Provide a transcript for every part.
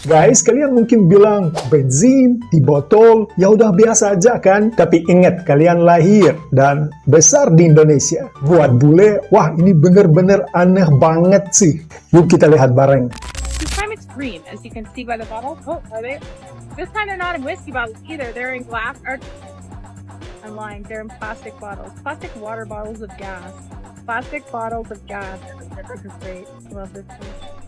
Guys, kalian mungkin bilang bensin di botol ya udah biasa aja kan? Tapi ingat, kalian lahir dan besar di Indonesia. Buat bule, wah ini bener-bener aneh banget sih. Yuk kita lihat bareng. This time it's green, as you can see by the bottle. Oh, are they? This time they're not in whiskey bottles either. They're in glass, or I'm lying. They're in plastic bottles. Plastic water bottles of gas. Plastic bottles of gas. This is great. I love this food.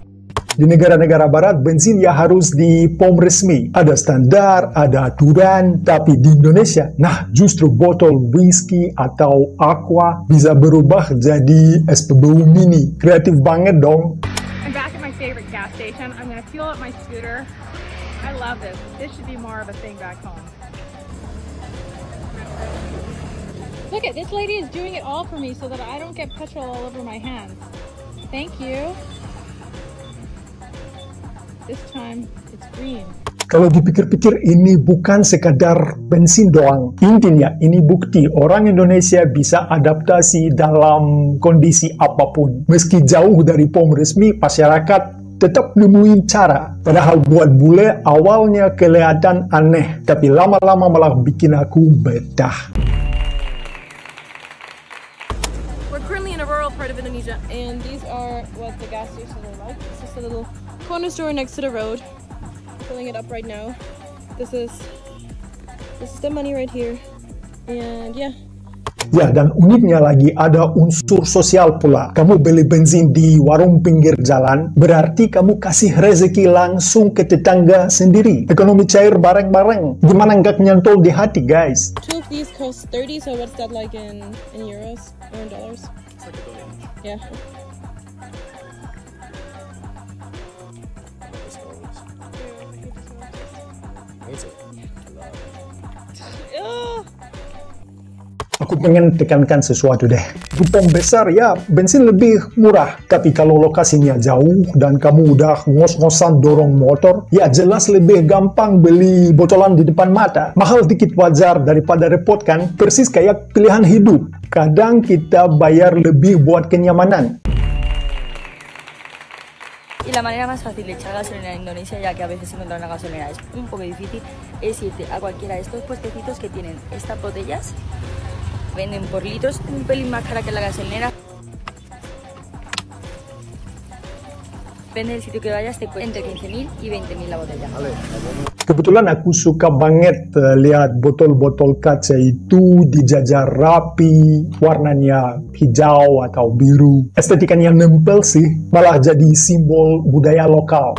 Di negara-negara barat, bensin ya harus di POM resmi. Ada standar, ada aturan, tapi di Indonesia, nah justru botol whisky atau aqua bisa berubah jadi SPBU mini. Kreatif banget dong. I'm back at my favorite gas station. I'm gonna fuel up my scooter. I love this. This should be more of a thing back home. Look at this lady is doing it all for me so that I don't get petrol all over my hands. Thank you. This time it's green. Kalau dipikir-pikir ini bukan sekadar bensin doang. Intinya ini bukti orang Indonesia bisa adaptasi dalam kondisi apapun. Meski jauh dari POM resmi, masyarakat tetap nemuin cara. Padahal buat bule awalnya kelihatan aneh, tapi lama-lama malah bikin aku betah. We're currently in a rural part of Indonesia, and these are what the gas stations are like. It's just a little corner store next to the road. I'm filling it up right now. This is the money right here, and yeah. Ya, dan uniknya lagi ada unsur sosial pula. Kamu beli bensin di warung pinggir jalan, berarti kamu kasih rezeki langsung ke tetangga sendiri. Ekonomi cair bareng-bareng. Gimana nggak nyantol di hati, guys? Two of these cost 30, so what's that like in euros or in dollars? It's like $1 each. Yeah. Aku pengen tekankan sesuatu deh. Di POM besar ya, bensin lebih murah. Tapi kalau lokasinya jauh dan kamu udah ngos-ngosan dorong motor, ya jelas lebih gampang beli botolan di depan mata. Mahal dikit wajar daripada repot kan? Persis kayak pilihan hidup. Kadang kita bayar lebih buat kenyamanan. Y la manera más fácil de echar gasolina en Indonesia, ya que a veces encontrar una gasolina es un poco difícil, es irte a cualquiera de estos puestecitos que tienen estas botellas. Venden por litros, un pelín más cara que la gasolinera. Depende del sitio que vayas, te cuesta entre 15.000 y 20.000 la botella. Kebetulan aku suka banget lihat botol-botol kaca itu dijajar rapi, warnanya hijau atau biru. Estetikanya nempel sih, malah jadi simbol budaya lokal.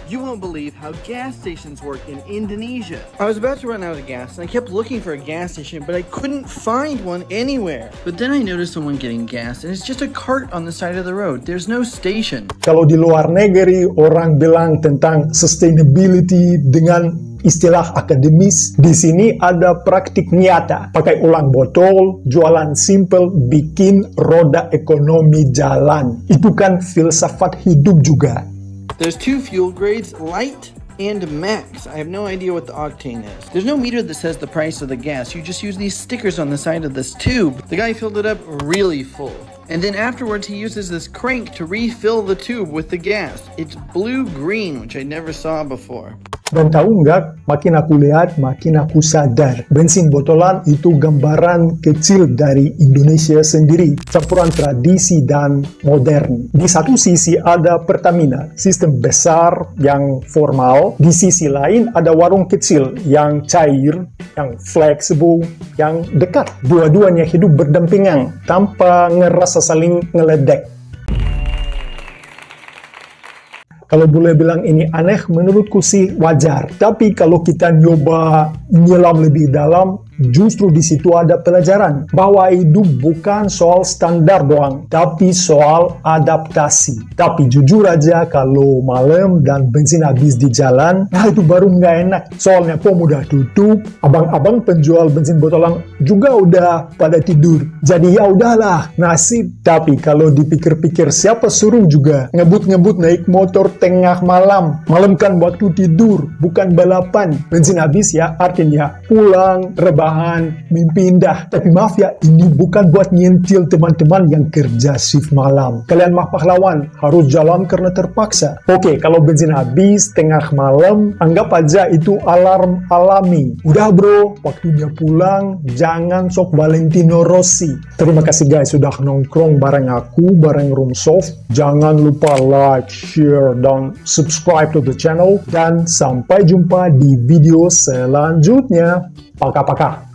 You won't believe how gas stations work in Indonesia. I was about to run out of gas and I kept looking for a gas station, but I couldn't find one anywhere. But then I noticed someone getting gas and it's just a cart on the side of the road. There's no station. Kalau di luar negeri orang bilang tentang sustainability dengan istilah akademis, di sini ada praktik nyata. Pakai ulang botol, jualan simple, bikin roda ekonomi jalan. Itu kan filsafat hidup juga. There's two fuel grades, light and max. I have no idea what the octane is. There's no meter that says the price of the gas. You just use these stickers on the side of this tube. The guy filled it up really full. And then afterwards he uses this crank to refill the tube with the gas. It's blue-green, which I never saw before. Dan tahu nggak, makin aku lihat, makin aku sadar. Bensin botolan itu gambaran kecil dari Indonesia sendiri. Campuran tradisi dan modern. Di satu sisi ada Pertamina, sistem besar yang formal. Di sisi lain ada warung kecil yang cair, yang fleksibel, yang dekat. Dua-duanya hidup berdampingan, tanpa ngerasa saling ngeledek. Kalau boleh bilang ini aneh, menurutku sih wajar. Tapi kalau kita nyoba nyelam lebih dalam, justru di situ ada pelajaran bahwa hidup bukan soal standar doang, tapi soal adaptasi. Tapi jujur aja, kalau malam dan bensin habis di jalan, nah itu baru nggak enak. Soalnya POM udah tutup, abang-abang penjual bensin botolan juga udah pada tidur. Jadi ya udahlah, nasib. Tapi kalau dipikir-pikir, siapa suruh juga ngebut-ngebut naik motor tengah malam. Malam kan waktu tidur, bukan balapan. Bensin habis ya, artinya pulang, rebahan bertahan, mimpi indah. Tapi maaf ya, ini bukan buat nyentil teman-teman yang kerja shift malam. Kalian mah pahlawan, harus jalan karena terpaksa. Oke, kalau bensin habis tengah malam, anggap aja itu alarm alami. Udah bro, waktunya pulang, jangan sok Valentino Rossi. Terima kasih guys sudah nongkrong bareng aku, bareng Roomsoft. Jangan lupa like, share, dan subscribe to the channel. Dan sampai jumpa di video selanjutnya. Paka-paka.